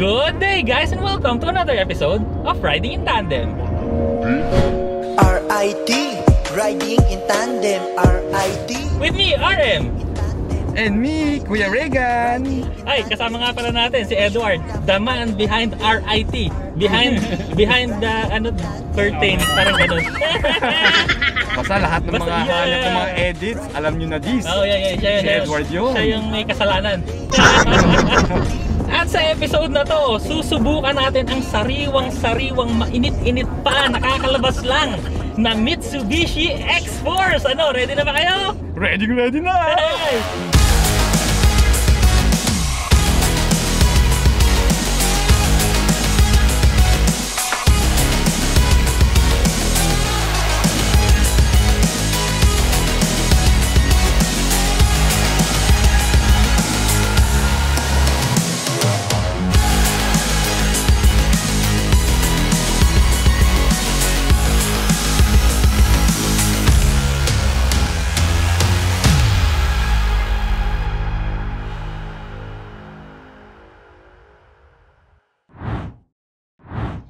Good day guys and welcome to another episode of Riding in Tandem. RIT, Riding in Tandem, RIT. With me, RM. And me, Kuya Regan. Ay, kasama nga pala natin si Edward, the man behind RIT. Behind the curtain, parang ganun. Basta lahat ng mga hanap ng mga edits, alam nyo na this. Oh, yeah. Si Edward yun. Siya yung may kasalanan. At sa episode na to, susubukan natin ang sariwang mainit-init pa, nakakalabas lang na Mitsubishi X-Force. Ano, ready na ba kayo? Ready na! Hey!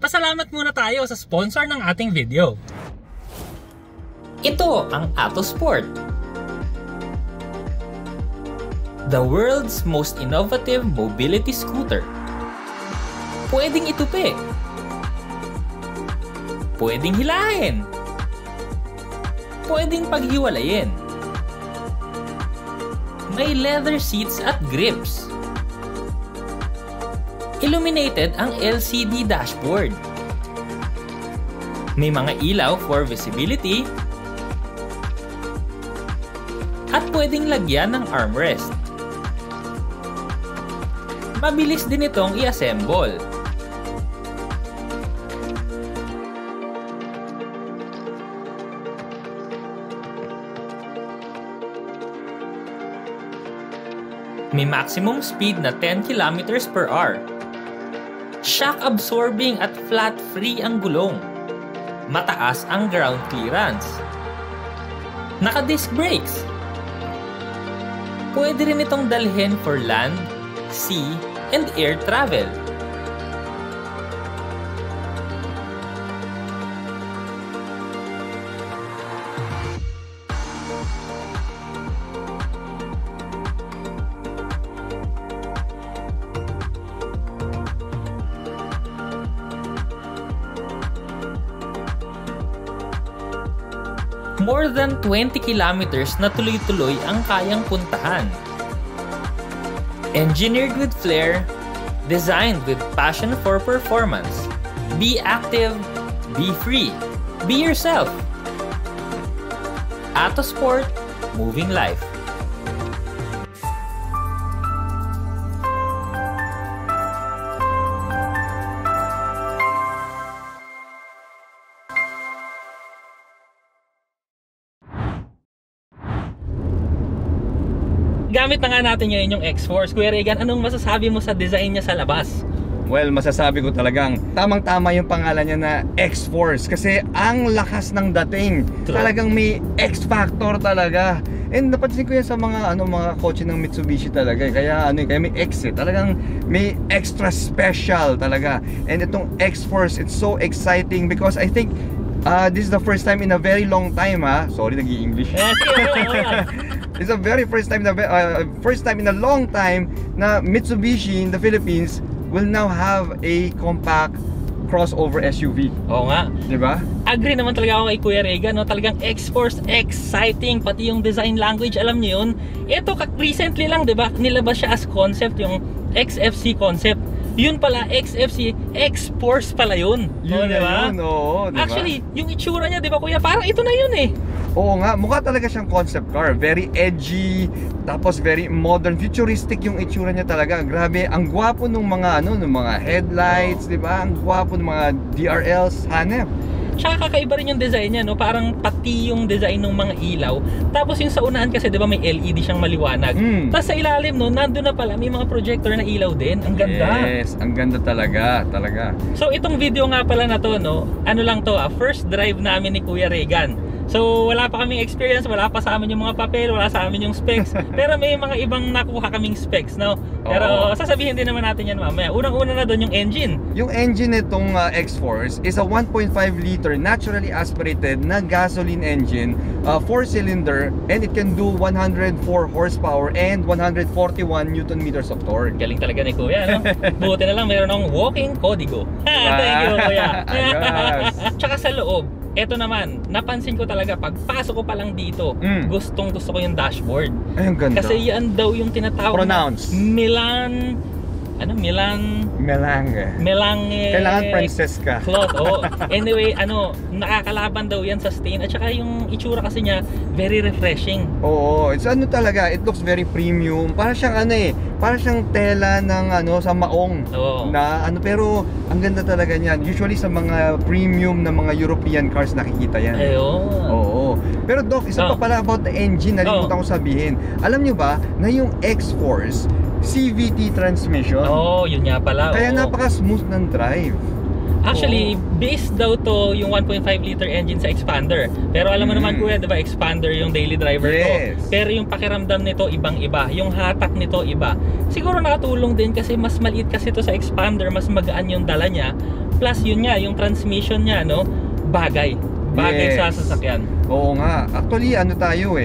Pasalamat muna tayo sa sponsor ng ating video. Ito ang Autosport, the world's most innovative mobility scooter. Pwedeng itupi, pwedeng hilahin, pwedeng paghiwalayin. May leather seats at grips. Illuminated ang LCD dashboard. May mga ilaw for visibility. At pwedeng lagyan ng armrest. Mabilis din itong i-assemble. May maximum speed na 10 km/h. Shock absorbing at flat free ang gulong. Mataas ang ground clearance. Naka-disc brakes. Pwede rin itong dalhin for land, sea, and air travel. More than 20 kilometers na tuloy-tuloy ang kayang puntahan. Engineered with flair, designed with passion for performance. Be active, be free, be yourself. Autosport, moving life. Gamit na nga natin ngayon yung X-Force. Kuya Regan, anong masasabi mo sa design niya sa labas? Well, masasabi ko talagang tamang-tama yung pangalan niya na X-Force kasi ang lakas ng dating. True. Talagang may X-Factor talaga. And napansin ko yan sa mga mga kotse ng Mitsubishi talaga. Kaya kaya may X talagang may extra special talaga. And itong X-Force, it's so exciting because I think this is the first time in a very long time Sorry, nag-i-English. It's the very first time in a long time na Mitsubishi in the Philippines will now have a compact crossover SUV. Oo nga. Diba? Agree naman talaga ako kay Kuya Regan, no? Talagang X-Force exciting, pati yung design language, alam niyo yun. Ito recently lang, diba? Nilabas siya as concept, yung XFC concept. Yun pala, XFC, X-Force pala yun. Yun, diba? Oo, diba? Actually, yung itsura niya, diba Kuya, parang ito na yun eh. Oo nga, mukha talaga siyang concept car. Very edgy, tapos very modern, futuristic yung itsura niya talaga. Grabe, ang gwapo nung mga nung mga headlights, 'di ba? Ang gwapo ng mga DRLs, hanep. Tsaka kakaiba rin yung design niya, no? Parang pati yung design ng mga ilaw. Tapos yung sa unahan kasi, 'di ba, may LED siyang maliwanag. Tapos sa ilalim, no, nandoon na pala may mga projector na ilaw din. Ang ganda. Yes, ang ganda talaga. So itong video nga pala na to, no, ano lang to, first drive namin ni Kuya Regan. So wala pa kaming experience, wala pa sa amin yung mga papel, wala sa amin yung specs. Pero may mga ibang nakuha kaming specs, no? Pero sasabihin din naman natin yan mamaya. Unang-una na doon yung engine. Yung engine nitong X-Force is a 1.5 liter naturally aspirated na gasoline engine, 4-cylinder, and it can do 104 horsepower and 141 Newton meters of torque. Galing talaga ni Kuya, no? Buti na lang meron ng walking código. Thank you, Kuya. Ayos. Tsaka sa loob, eto naman, napansin ko talaga pagpasok ko pa lang dito, gustong gusto ko yung dashboard. Ay, ang ganda. Kasi yan daw yung tinatawag Pronounce. Milan Melange. Kailangan princess ka. Cloth. Oh. Anyway, nakakalaban daw yan sa stain. At saka yung itsura kasi niya, very refreshing. Oo, it's talaga, it looks very premium. Para siyang para siyang tela ng sa maong. Oo. Na pero ang ganda talaga niyan. Usually sa mga premium na mga European cars nakikita yan. Ayun. Oo. Pero Doc, isa pa pala about the engine, nalimutan ko sabihin. Alam niyo ba na yung X-Force CVT transmission? Yun nga pala. Kaya napaka-smooth ng drive. Actually, based daw to yung 1.5 liter engine sa Expander. Pero alam mo naman Kuya, 'di ba, Expander yung daily driver Yes. ko. Pero yung pakiramdam nito ibang-iba, yung hatak nito iba. Siguro nakatulong din kasi mas maliit kasi to sa Expander, mas magaan yung dala niya. Plus yun nga, yung transmission niya, no, bagay sa sasakyan. Oo nga. Actually, tayo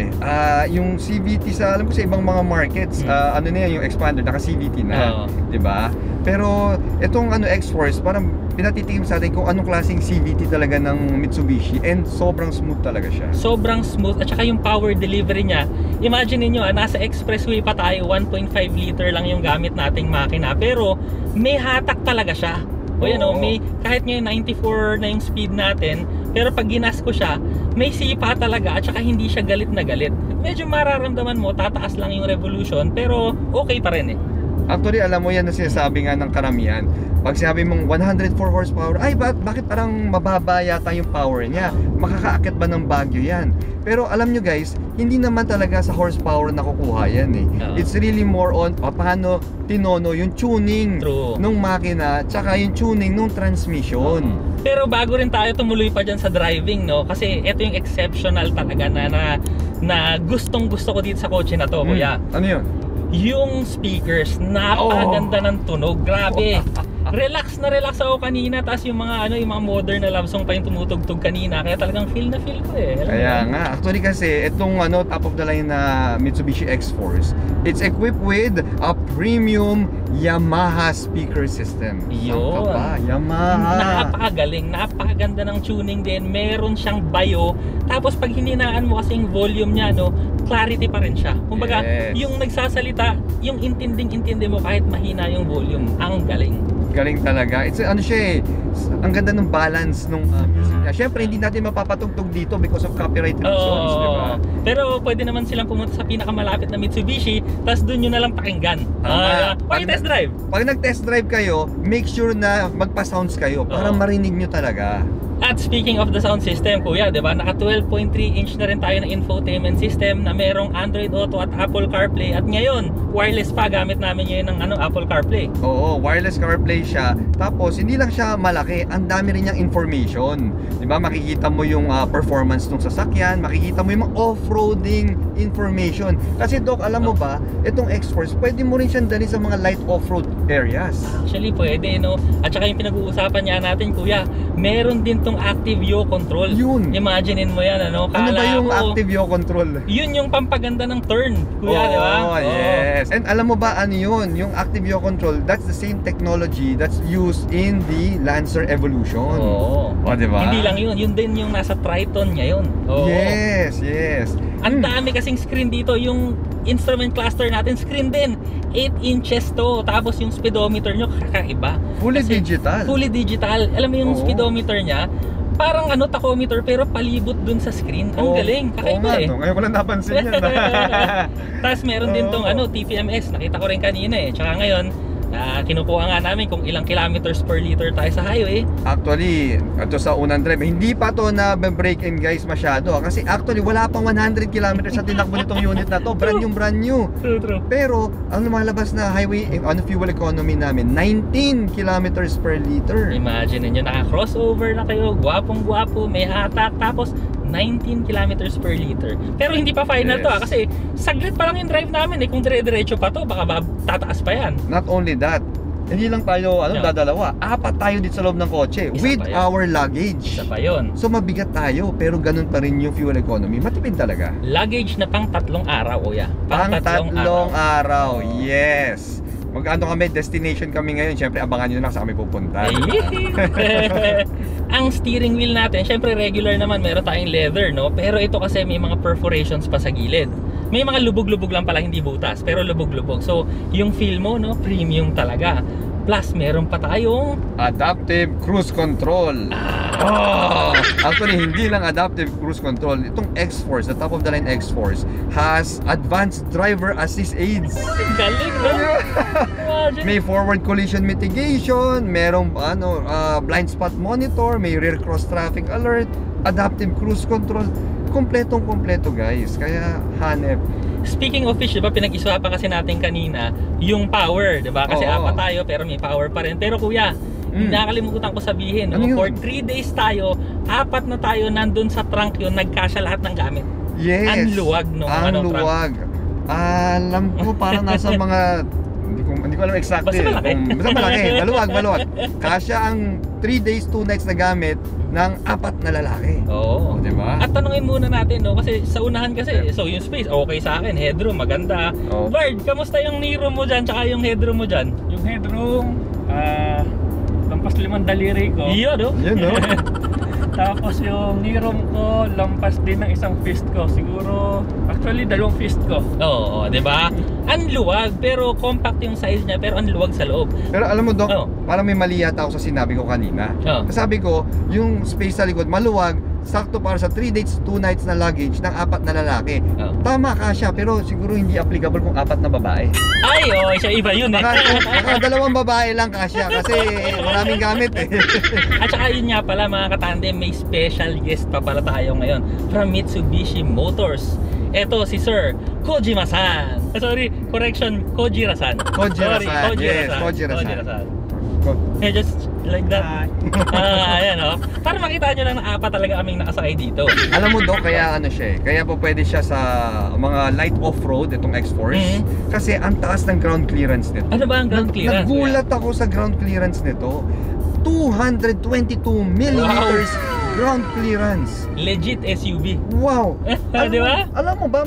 yung CVT alam ko sa ibang mga markets, na yan, yung Expander, naka-CVT na, 'di ba? Pero itong X-Force, parang pinatitigim sa atin kung anong klaseng CVT talaga ng Mitsubishi, and sobrang smooth talaga siya. Sobrang smooth, at saka yung power delivery niya. Imagine niyo, nasa expressway pa tayo, 1.5 liter lang yung gamit nating makina, pero may hatak talaga siya. May kahit ngayon 94 na yung speed natin, pero pag ginas ko siya, may sipa talaga, at saka hindi siya galit na galit. Medyo mararamdaman mo, tataas lang yung revolution, pero okay pa rin Actually, alam mo yan na sinasabi nga ng karamihan. Pag sinabi mong 104 horsepower, ay bakit parang mababa yata yung power niya? Makakaakit ba ng Baguio yan? Pero alam nyo guys, hindi naman talaga sa horsepower nakukuha yan It's really more on paano tinono yung tuning nung makina, tsaka yung tuning nung transmission. Pero bago rin tayo tumuloy pa dyan sa driving, no? Kasi ito yung exceptional talaga na gustong gusto ko dito sa kotse na to, Kuya. Ano yun? Yung speakers, napakaganda ng tunog. Grabe. Relax ako kanina, tapos yung mga modern na love song pa yung tumutugtog kanina, kaya talagang feel na feel ko Kaya nga, actually kasi itong top of the line na Mitsubishi X-Force, it's equipped with a premium Yamaha speaker system. Yun. Yamaha. Napakagaling, napakaganda ng tuning din. Meron siyang bayo. Tapos pag hininaan mo kasi yung volume niya, clarity pa rin siya. Kumbaga, yung nagsasalita, yung intinding-intindi mo kahit mahina yung volume. Ang galing. Galing talaga. It's ang ganda ng balance nung music niya. Syempre hindi natin mapapatugtog dito because of copyright reasons, di ba? Pero pwede naman silang pumunta sa pinakamalapit na Mitsubishi, tapos doon nyo na lang pakinggan. Test drive. Pag nag-test drive kayo, make sure na magpa-sounds kayo para marinig nyo talaga. At speaking of the sound system, Kuya, di ba? Naka 12.3 inch na rin tayo na infotainment system na merong Android Auto at Apple CarPlay. At ngayon, wireless pa, gamit namin ngayon ng Apple CarPlay. Oo, wireless CarPlay siya. Tapos, hindi lang siya malaki, ang dami rin niyang information. Di ba? Makikita mo yung performance ng sasakyan, makikita mo yung mga off-roading information. Kasi Doc, alam mo ba, itong X-Force, pwede mo rin siyang dali sa mga light off-road areas. Actually, pwede, no? At saka yung pinag-uusapan niya natin, Kuya, meron din tong active yaw control. Yun. Imaginein mo yan, ano ba yung active yaw control? Yun yung pampaganda ng turn, Kuya, di ba? Oh, yes. And alam mo ba ano yun? Yung active yaw control, that's the same technology that's used in the Lancer Evolution. Di ba? Hindi lang yun. Yun din yung nasa Triton ngayon. Yes. Ang dami kasing screen dito. Yung instrument cluster natin, screen din. 8 inches to. Tapos yung speedometer nyo, kakaiba. Fully digital. Alam mo yung speedometer niya, parang tachometer pero palibot dun sa screen. Ang galing, kakaiba Ngayon ko lang napansin yan. Tapos meron din tong TPMS, nakita ko rin kanina Tsaka ngayon, kinukuha nga namin kung ilang kilometers per liter tayo sa highway. Actually, ito sa unang drive, hindi pa to na break in guys masyado. Kasi actually, wala pang 100 kilometers sa tinakbo nitong unit na to. Brand new. True. Pero, ang lumalabas na highway fuel economy namin, 19 kilometers per liter. Imagine niyo, naka-crossover na kayo, gwapong-gwapo, may hatak, tapos 19 kilometers per liter. Pero hindi pa final to kasi saglit pa lang yung drive namin kung dire-diretso pa to, baka tataas pa yan. Not only that, hindi lang tayo dadalawa. 4 tayo dito sa loob ng kotse with our luggage. Isa pa yun. So mabigat tayo pero ganun pa rin yung fuel economy. Matipid talaga. Luggage na pang 3 araw, kuya. Pang 3 araw. Yes. Mag-ano kami, destination kami ngayon. Siyempre, abangan nyo na saan kami pupunta. Ang steering wheel natin, siyempre regular naman, meron tayong leather, no? Pero ito kasi may mga perforations pa sa gilid. May mga lubog-lubog lang pala, hindi butas, pero lubog-lubog. So, yung feel mo, no? Premium talaga. Plus, meron pa tayong adaptive cruise control. Actually, hindi lang adaptive cruise control. Itong X-Force, the top of the line X-Force, has advanced driver assist aids. Galing, no? May forward collision mitigation, merong blind spot monitor, may rear cross traffic alert, adaptive cruise control. Kompletong-kompleto, guys. Kaya hanep. Speaking of fish, diba, pinag-iswapan kasi natin kanina yung power, diba? Kasi 4 tayo pero may power pa rin. Pero kuya, nakakalimutan ko sabihin, no? For 3 days tayo, 4 na tayo nandun sa trunk yun, nagkasya lahat ng gamit. Yes. Ang luwag, no? Ang luwag. Alam ko parang nasa mga hindi ko alam exactly. Basta malaki. Maluwag. Kasya ang 3 days, 2 nights na gamit ng 4 na lalaki. Oo. Diba? At tanungin muna natin, no? Kasi sa unahan kasi, so yung space, okay sa akin. Headroom, maganda. Bard, kamusta yung knee room mo dyan, tsaka yung headroom mo dyan? Yung headroom, lampas 5 daliri ko. Yun, no? Yun, no? Tapos yung knee room ko, lampas din ng isang fist ko. Siguro, actually 2 fist ko. Oo, diba? Ang luwag, pero compact yung size niya, pero ang luwag sa loob. Pero alam mo, Doc, parang may mali yata ako sa sinabi ko kanina. Sabi ko, yung space sa likod maluwag, sakto para sa 3 days, 2 nights na luggage ng 4 na lalaki. Tama ka siya, pero siguro hindi applicable kung 4 na babae. Ay, siya iba yun eh. Baka 2 babae lang kasya kasi maraming gamit eh. At saka yun nga pala mga katandem, may special guest pa pala tayo ngayon from Mitsubishi Motors. Eto si Sir Kojima-san. Sorry, correction, Kojira-san. Kojira-san. Yes, Kojira-san. Just like that. Ayan, oh. Para makita nyo lang na 4 talaga kaming nakasakay dito. Alam mo, Doc, kaya ano siya eh. Kaya po pwede siya sa mga light off-road, itong X-Force. Kasi ang taas ng ground clearance nito. Ano ba ang ground clearance? Nagulat ako sa ground clearance nito. 222 millimeters ground clearance. Legit SUV. Wow. Di ba? Alam mo ba,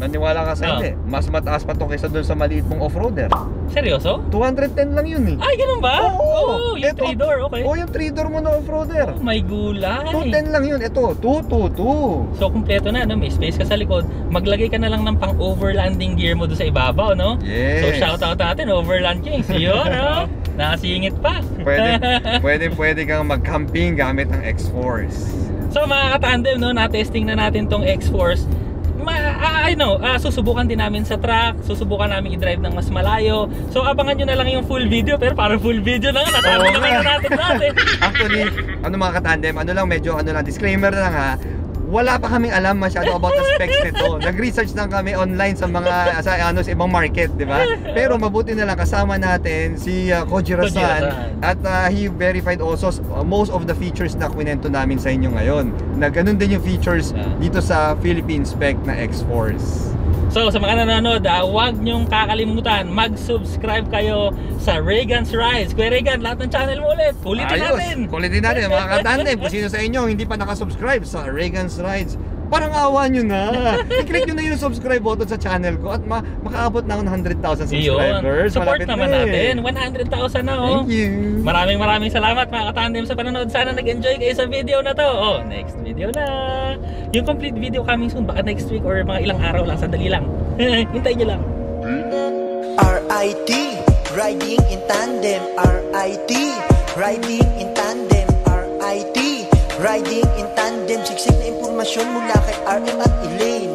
naniwala ka sa hindi, mas mataas pa to kaysa doon sa maliit mong off-roader. Seryoso? 210 lang yun eh. Ay, ganun ba? Oo, yung 3-door, okay. Oo, yung 3-door mo na off-roader. Oh, may gulay. 210 lang yun. Ito, 222. So, kumpleto na, no? May space ka sa likod. Maglagay ka na lang ng pang-overlanding gear mo doon sa ibabaw, no? Yes. So, shoutout natin, Overland Kings. Yun, no? Nakasingit pa. Pwede kang mag-camping gamit ang X-Force. So, mga katandem, no? Na-testing na natin tong X-Force. Susubukan din namin sa track, susubukan namin i-drive ng mas malayo. So abangan nyo na lang yung full video, pero parang full video na nga, nasabi na natin natin. Actually, mga katandem, medyo disclaimer lang ha. Wala pa kaming alam masyado about the specs nito. Nag-research lang kami online sa mga sa ibang market, di ba? Pero mabuti na lang kasama natin si Kojira-san at he verified also most of the features na kwento namin sa inyo ngayon. Na ganun din yung features dito sa Philippine spec na X-Force. So sa mga nanonood, huwag nyong kakalimutan, mag-subscribe kayo sa Regan's Rides. Kuya Regan, lahat ng channel mo ulit. Kulitin natin mga katandem. Kung sino sa inyo hindi pa nakasubscribe sa Regan's Rides, parang awa nyo na. I-click nyo na yung subscribe button sa channel ko at makaabot na ako ng 100,000 subscribers. Support naman natin. 100,000 na oh. Thank you. Maraming salamat mga katandem sa panonood. Sana nag-enjoy kayo sa video na to. Next video na. Yung complete video coming soon. Baka next week or mga ilang araw lang. Sandali lang. Hintayin nyo lang. RIT, riding in tandem. RIT, riding in tandem. RIT, riding in tandem. Siksik na impormasyon mula kay RM at Elaine.